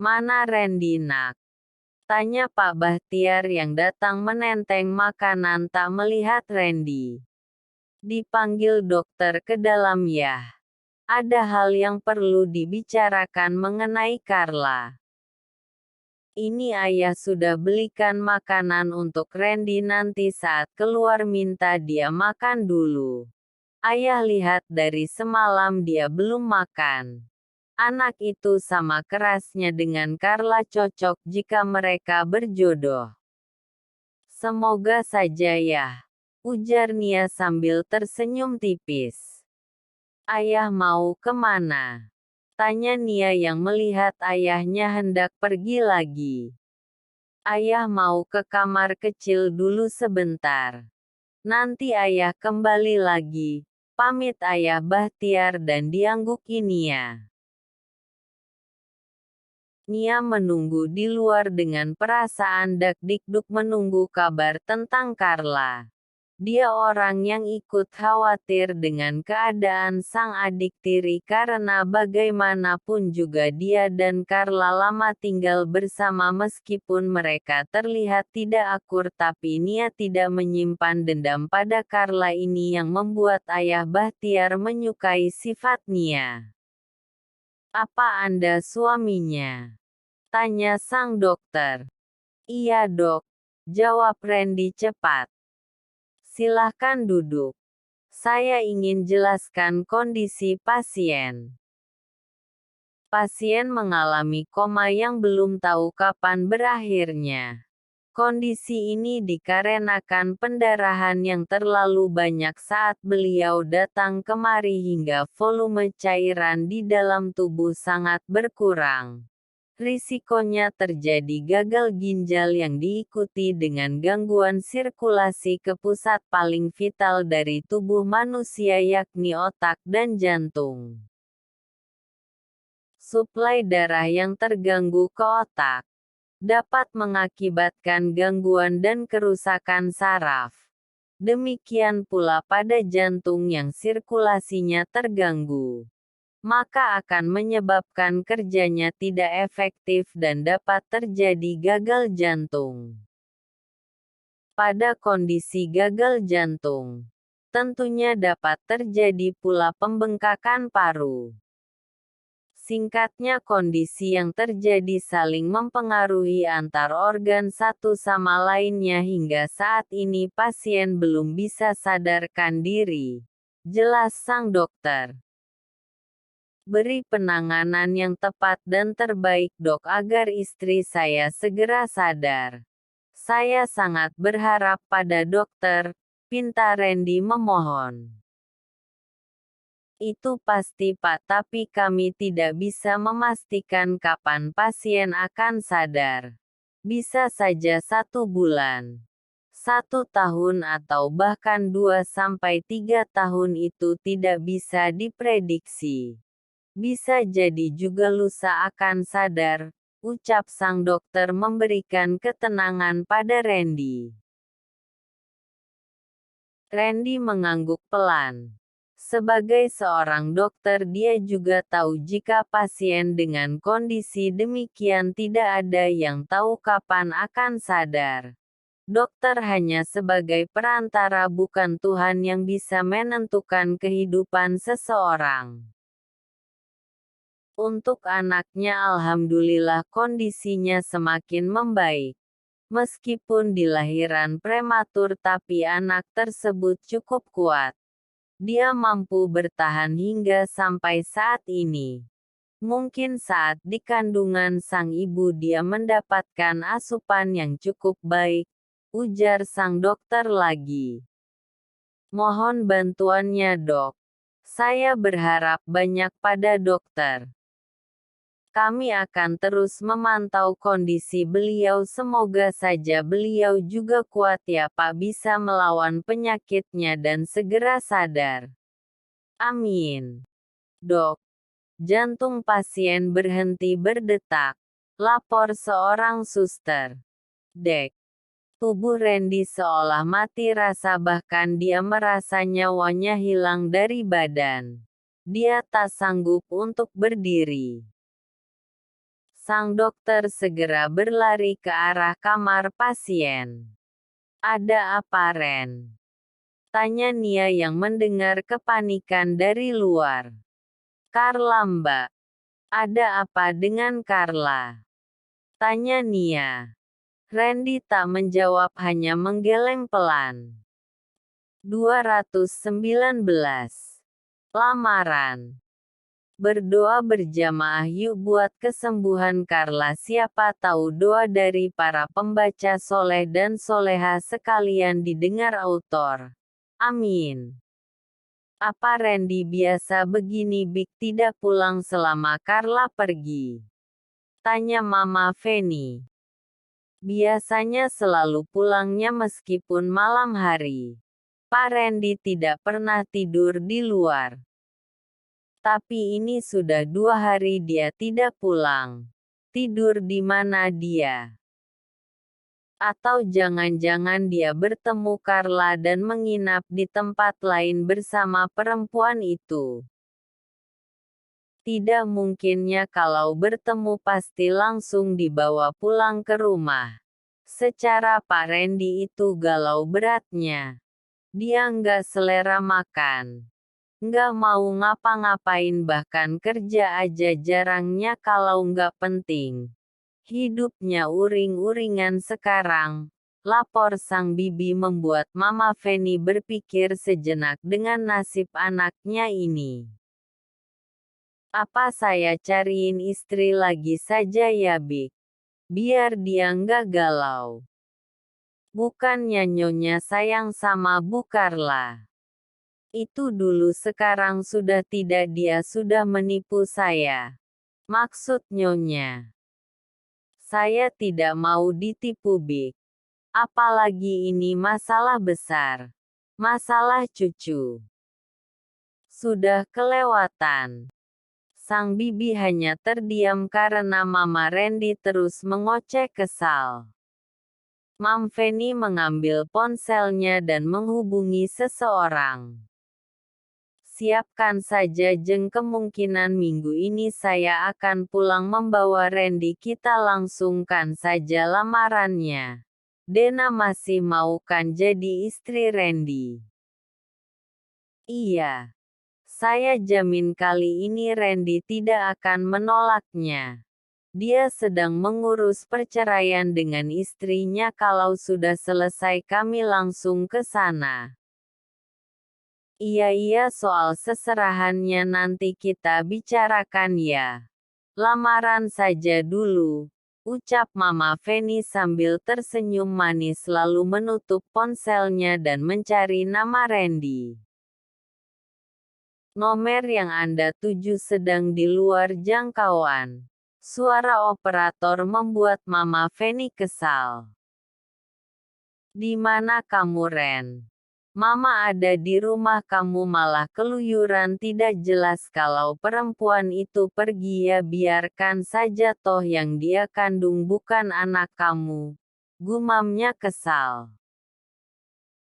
Mana Randy nak? Tanya Pak Bahtiar yang datang menenteng makanan tak melihat Randy. Dipanggil dokter ke dalam ya. Ada hal yang perlu dibicarakan mengenai Carla. Ini ayah sudah belikan makanan untuk Randy nanti saat keluar minta dia makan dulu. Ayah lihat dari semalam dia belum makan. Anak itu sama kerasnya dengan Carla cocok jika mereka berjodoh. Semoga saja ya, ujar Nia sambil tersenyum tipis. Ayah mau kemana? Tanya Nia yang melihat ayahnya hendak pergi lagi. Ayah mau ke kamar kecil dulu sebentar. Nanti ayah kembali lagi, pamit ayah Bahtiar dan diangguki Nia. Nia menunggu di luar dengan perasaan dak-dikduk menunggu kabar tentang Carla. Dia orang yang ikut khawatir dengan keadaan sang adik tiri karena bagaimanapun juga dia dan Carla lama tinggal bersama meskipun mereka terlihat tidak akur tapi Nia tidak menyimpan dendam pada Carla ini yang membuat ayah Bahtiar menyukai sifat Nia. Apa Anda suaminya? Tanya sang dokter. Iya dok, jawab Randy cepat. Silahkan duduk. Saya ingin jelaskan kondisi pasien. Pasien mengalami koma yang belum tahu kapan berakhirnya. Kondisi ini dikarenakan pendarahan yang terlalu banyak saat beliau datang kemari hingga volume cairan di dalam tubuh sangat berkurang. Risikonya terjadi gagal ginjal yang diikuti dengan gangguan sirkulasi ke pusat paling vital dari tubuh manusia yakni otak dan jantung. Suplai darah yang terganggu ke otak dapat mengakibatkan gangguan dan kerusakan saraf. Demikian pula pada jantung yang sirkulasinya terganggu, maka akan menyebabkan kerjanya tidak efektif dan dapat terjadi gagal jantung. Pada kondisi gagal jantung, tentunya dapat terjadi pula pembengkakan paru. Singkatnya kondisi yang terjadi saling mempengaruhi antar organ satu sama lainnya hingga saat ini pasien belum bisa sadarkan diri. Jelas sang dokter. Beri penanganan yang tepat dan terbaik dok agar istri saya segera sadar. Saya sangat berharap pada dokter, pinta Randy memohon. Itu pasti Pak tapi kami tidak bisa memastikan kapan pasien akan sadar. Bisa saja 1 bulan. 1 tahun atau bahkan 2-3 tahun itu tidak bisa diprediksi. Bisa jadi juga lusa akan sadar, ucap sang dokter memberikan ketenangan pada Randy. Randy mengangguk pelan. Sebagai seorang dokter dia juga tahu jika pasien dengan kondisi demikian tidak ada yang tahu kapan akan sadar. Dokter hanya sebagai perantara bukan Tuhan yang bisa menentukan kehidupan seseorang. Untuk anaknya alhamdulillah kondisinya semakin membaik. Meskipun dilahiran prematur tapi anak tersebut cukup kuat. Dia mampu bertahan hingga sampai saat ini. Mungkin saat di kandungan sang ibu dia mendapatkan asupan yang cukup baik, ujar sang dokter lagi. Mohon bantuannya dok. Saya berharap banyak pada dokter. Kami akan terus memantau kondisi beliau semoga saja beliau juga kuat ya Pak bisa melawan penyakitnya dan segera sadar. Amin. Dok. Jantung pasien berhenti berdetak. Lapor seorang suster. Dek. Tubuh Randy seolah mati rasa bahkan dia merasa nyawanya hilang dari badan. Dia tak sanggup untuk berdiri. Sang dokter segera berlari ke arah kamar pasien. "Ada apa, Ren?" tanya Nia yang mendengar kepanikan dari luar. "Carla, Mbak. Ada apa dengan Carla?" tanya Nia. Randy tak menjawab, hanya menggeleng pelan. 219. Lamaran. Berdoa berjamaah yuk buat kesembuhan Carla. Siapa tahu doa dari para pembaca soleh dan soleha sekalian didengar autor. Amin. Apa Randy biasa begini Big tidak pulang selama Carla pergi? Tanya Mama Fanny. Biasanya selalu pulangnya meskipun malam hari. Pak Randy tidak pernah tidur di luar. Tapi ini sudah 2 hari dia tidak pulang. Tidur di mana dia? Atau jangan-jangan dia bertemu Carla dan menginap di tempat lain bersama perempuan itu? Tidak mungkinnya kalau bertemu pasti langsung dibawa pulang ke rumah. Secara Pak Randy itu galau beratnya. Dia nggak selera makan. Nggak mau ngapa-ngapain, bahkan kerja aja jarangnya kalau nggak penting. Hidupnya uring-uringan sekarang. Lapor sang bibi membuat Mama Fanny berpikir sejenak dengan nasib anaknya ini. Apa saya cariin istri lagi saja ya Bik? Biar dia nggak galau. Bukannya Nyonya sayang sama Bu Carla. Itu dulu, sekarang sudah tidak, dia sudah menipu saya. Maksud Nyonya. Saya tidak mau ditipu Bik. Apalagi ini masalah besar. Masalah cucu. Sudah kelewatan. Sang bibi hanya terdiam karena Mama Randy terus mengoceh kesal. Mam Fanny mengambil ponselnya dan menghubungi seseorang. Siapkan saja Jeng, kemungkinan minggu ini saya akan pulang membawa Randy, kita langsungkan saja lamarannya. Dena masih mau kan jadi istri Randy? Iya. Saya jamin kali ini Randy tidak akan menolaknya. Dia sedang mengurus perceraian dengan istrinya, kalau sudah selesai kami langsung ke sana. Iya, soal seserahannya nanti kita bicarakan ya. Lamaran saja dulu, ucap Mama Fanny sambil tersenyum manis lalu menutup ponselnya dan mencari nama Randy. Nomor yang Anda tuju sedang di luar jangkauan. Suara operator membuat Mama Fanny kesal. Di mana kamu Ren? Mama ada di rumah, kamu malah keluyuran, tidak jelas. Kalau perempuan itu pergi ya biarkan saja, toh yang dia kandung bukan anak kamu. Gumamnya kesal.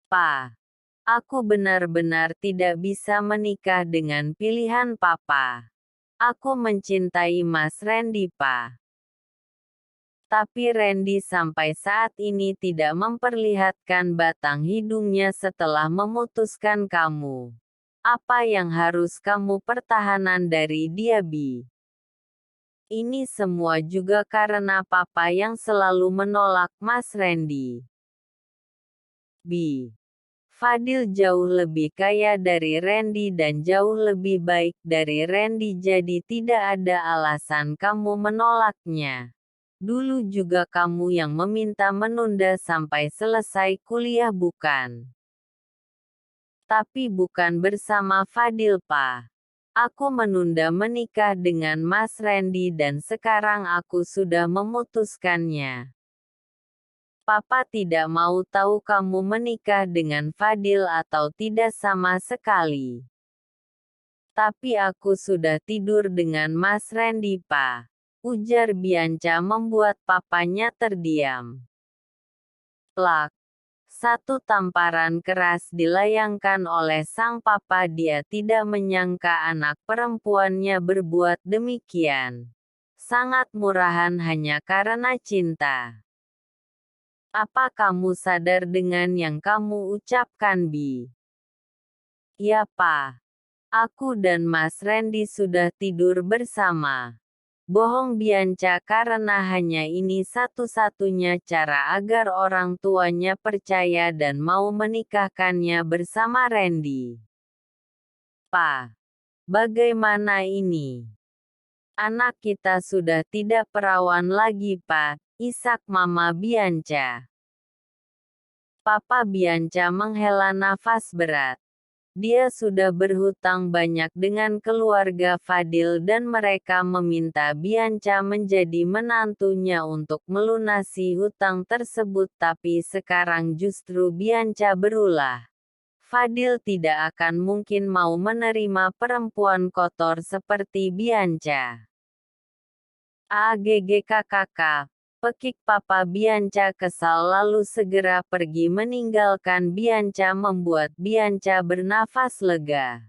Pa, aku benar-benar tidak bisa menikah dengan pilihan Papa. Aku mencintai Mas Randy, Pa. Tapi Randy sampai saat ini tidak memperlihatkan batang hidungnya setelah memutuskan kamu. Apa yang harus kamu pertahanan dari dia Bi? Ini semua juga karena Papa yang selalu menolak Mas Randy. Bi. Fadil jauh lebih kaya dari Randy dan jauh lebih baik dari Randy, jadi tidak ada alasan kamu menolaknya. Dulu juga kamu yang meminta menunda sampai selesai kuliah bukan? Tapi bukan bersama Fadil Pa. Aku menunda menikah dengan Mas Randy dan sekarang aku sudah memutuskannya. Papa tidak mau tahu kamu menikah dengan Fadil atau tidak sama sekali. Tapi aku sudah tidur dengan Mas Randy Pa. Ujar Bianca membuat papanya terdiam. Plak. Satu tamparan keras dilayangkan oleh sang papa, dia tidak menyangka anak perempuannya berbuat demikian. Sangat murahan hanya karena cinta. Apa kamu sadar dengan yang kamu ucapkan, Bi? Ya, Pak. Aku dan Mas Randy sudah tidur bersama. Bohong Bianca karena hanya ini satu-satunya cara agar orang tuanya percaya dan mau menikahkannya bersama Randy. Pa, bagaimana ini? Anak kita sudah tidak perawan lagi, Pa, isak Mama Bianca. Papa Bianca menghela nafas berat. Dia sudah berhutang banyak dengan keluarga Fadil dan mereka meminta Bianca menjadi menantunya untuk melunasi hutang tersebut, tapi sekarang justru Bianca berulah. Fadil tidak akan mungkin mau menerima perempuan kotor seperti Bianca. Aggkkk. Pekik Papa Bianca kesal lalu segera pergi meninggalkan Bianca membuat Bianca bernafas lega.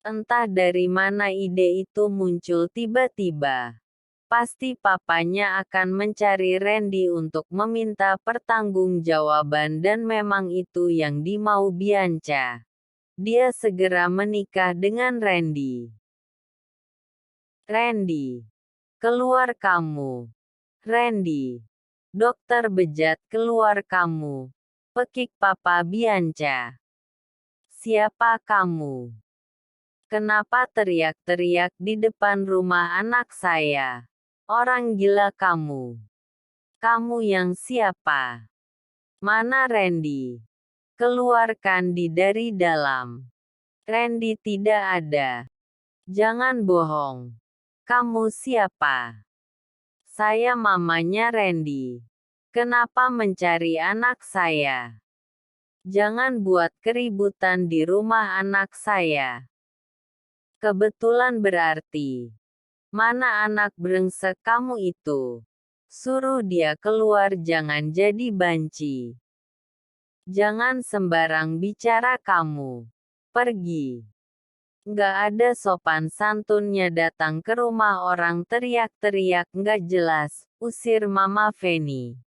Entah dari mana ide itu muncul tiba-tiba. Pasti papanya akan mencari Randy untuk meminta pertanggungjawaban dan memang itu yang dimau Bianca. Dia segera menikah dengan Randy. Randy. Keluar kamu. Randy. Dokter bejat, keluar kamu. Pekik Papa Bianca. Siapa kamu? Kenapa teriak-teriak di depan rumah anak saya? Orang gila kamu. Kamu yang siapa? Mana Randy? Keluarkan dari dalam. Randy tidak ada. Jangan bohong. Kamu siapa? Saya mamanya Randy. Kenapa mencari anak saya? Jangan buat keributan di rumah anak saya. Kebetulan berarti. Mana anak brengsek kamu itu? Suruh dia keluar, jangan jadi banci. Jangan sembarang bicara kamu. Pergi. Nggak ada sopan santunnya datang ke rumah orang teriak-teriak nggak jelas, usir Mama Feni.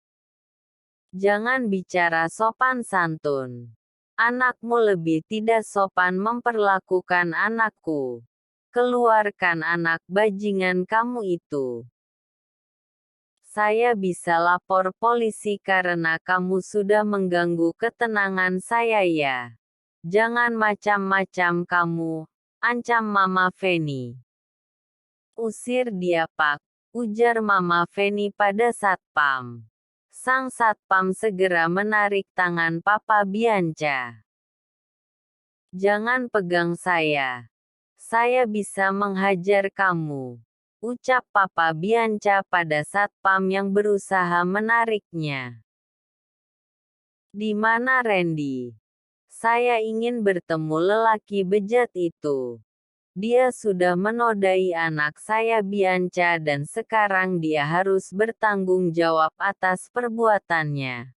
Jangan bicara sopan santun. Anakmu lebih tidak sopan memperlakukan anakku. Keluarkan anak bajingan kamu itu. Saya bisa lapor polisi karena kamu sudah mengganggu ketenangan saya ya. Jangan macam-macam kamu. Ancam Mama Feni. Usir dia Pak, ujar Mama Feni pada satpam. Sang satpam segera menarik tangan Papa Bianca. Jangan pegang saya. Saya bisa menghajar kamu. Ucap Papa Bianca pada satpam yang berusaha menariknya. Di mana Randy? Saya ingin bertemu lelaki bejat itu. Dia sudah menodai anak saya Bianca dan sekarang dia harus bertanggung jawab atas perbuatannya.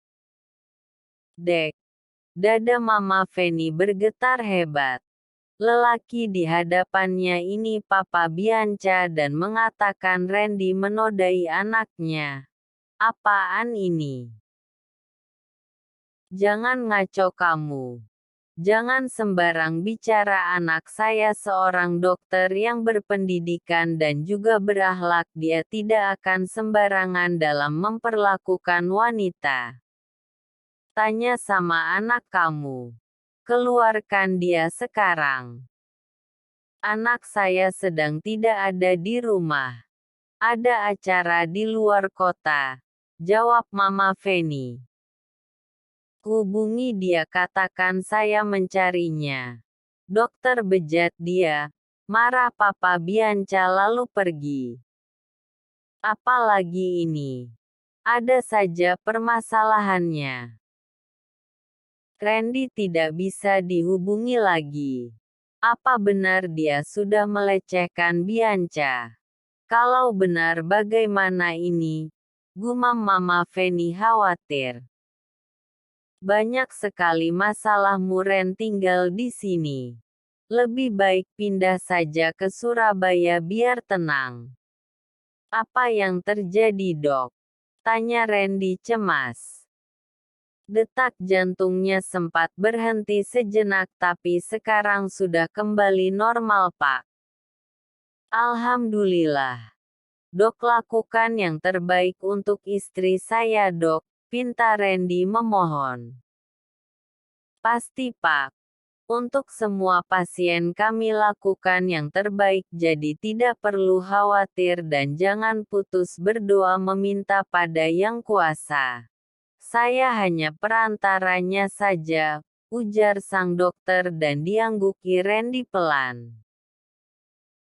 Dek. Dada Mama Feni bergetar hebat. Lelaki di hadapannya ini Papa Bianca dan mengatakan Randy menodai anaknya. Apaan ini? Jangan ngaco kamu. Jangan sembarang bicara, anak saya seorang dokter yang berpendidikan dan juga berakhlak, dia tidak akan sembarangan dalam memperlakukan wanita. Tanya sama anak kamu. Keluarkan dia sekarang. Anak saya sedang tidak ada di rumah. Ada acara di luar kota. Jawab Mama Feni. Hubungi dia, katakan saya mencarinya. Dokter bejat dia. Marah Papa Bianca lalu pergi. Apalagi ini? Ada saja permasalahannya. Randy tidak bisa dihubungi lagi. Apa benar dia sudah melecehkan Bianca? Kalau benar bagaimana ini? Gumam Mama Feni khawatir. Banyak sekali masalahmu Ren tinggal di sini. Lebih baik pindah saja ke Surabaya biar tenang. Apa yang terjadi, Dok? Tanya Randy cemas. Detak jantungnya sempat berhenti sejenak tapi sekarang sudah kembali normal, Pak. Alhamdulillah. Dok, lakukan yang terbaik untuk istri saya, Dok, pinta Randy memohon. Pasti, Pak. Untuk semua pasien kami lakukan yang terbaik, jadi tidak perlu khawatir dan jangan putus berdoa meminta pada Yang Kuasa. Saya hanya perantaranya saja, ujar sang dokter dan diangguki Randy pelan.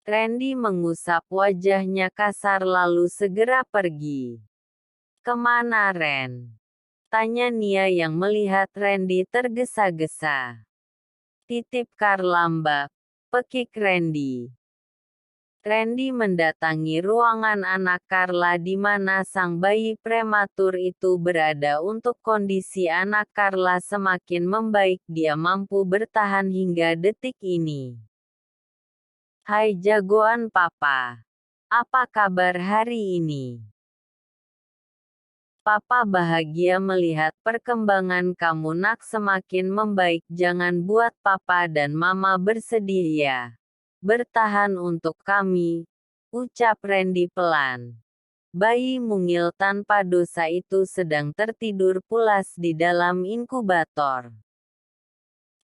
Randy mengusap wajahnya kasar lalu segera pergi. Kemana, Ren? Tanya Nia yang melihat Randy tergesa-gesa. Titip Carla, Mbak, pekik Randy. Randy mendatangi ruangan anak Carla di mana sang bayi prematur itu berada. Untuk kondisi anak Carla semakin membaik, dia mampu bertahan hingga detik ini. Hai jagoan Papa. Apa kabar hari ini? Papa bahagia melihat perkembangan kamu, nak, semakin membaik. Jangan buat Papa dan Mama bersedih ya. Bertahan untuk kami, ucap Randy pelan. Bayi mungil tanpa dosa itu sedang tertidur pulas di dalam inkubator.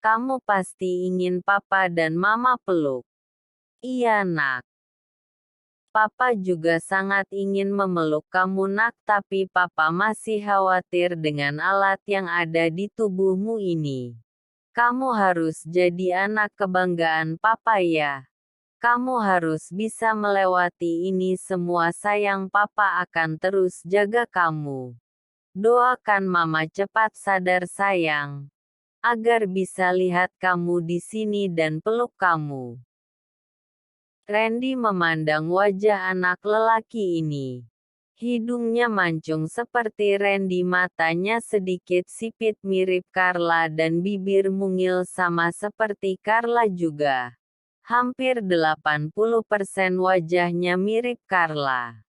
Kamu pasti ingin Papa dan Mama peluk. Iya, nak. Papa juga sangat ingin memeluk kamu, nak, tapi Papa masih khawatir dengan alat yang ada di tubuhmu ini. Kamu harus jadi anak kebanggaan Papa ya. Kamu harus bisa melewati ini semua, sayang. Papa akan terus jaga kamu. Doakan Mama cepat sadar, sayang. Agar bisa lihat kamu di sini dan peluk kamu. Randy memandang wajah anak lelaki ini. Hidungnya mancung seperti Randy, matanya sedikit sipit mirip Carla dan bibir mungil sama seperti Carla juga. Hampir 80% wajahnya mirip Carla.